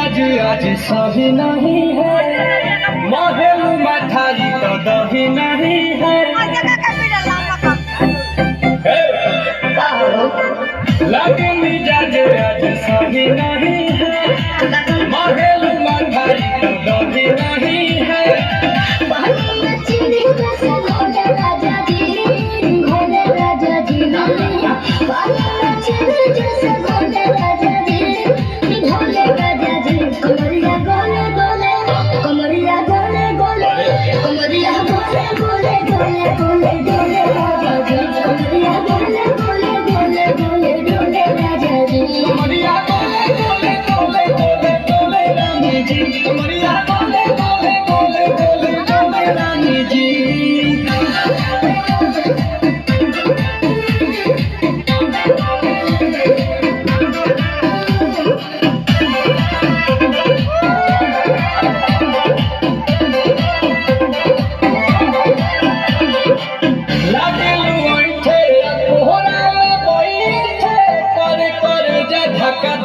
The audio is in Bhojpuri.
आज आज सही नहीं है, महल मठाई तो दही नहीं है। लगे मिजाज आज सही नहीं है, महल मठाई तो दही नहीं है। धक्का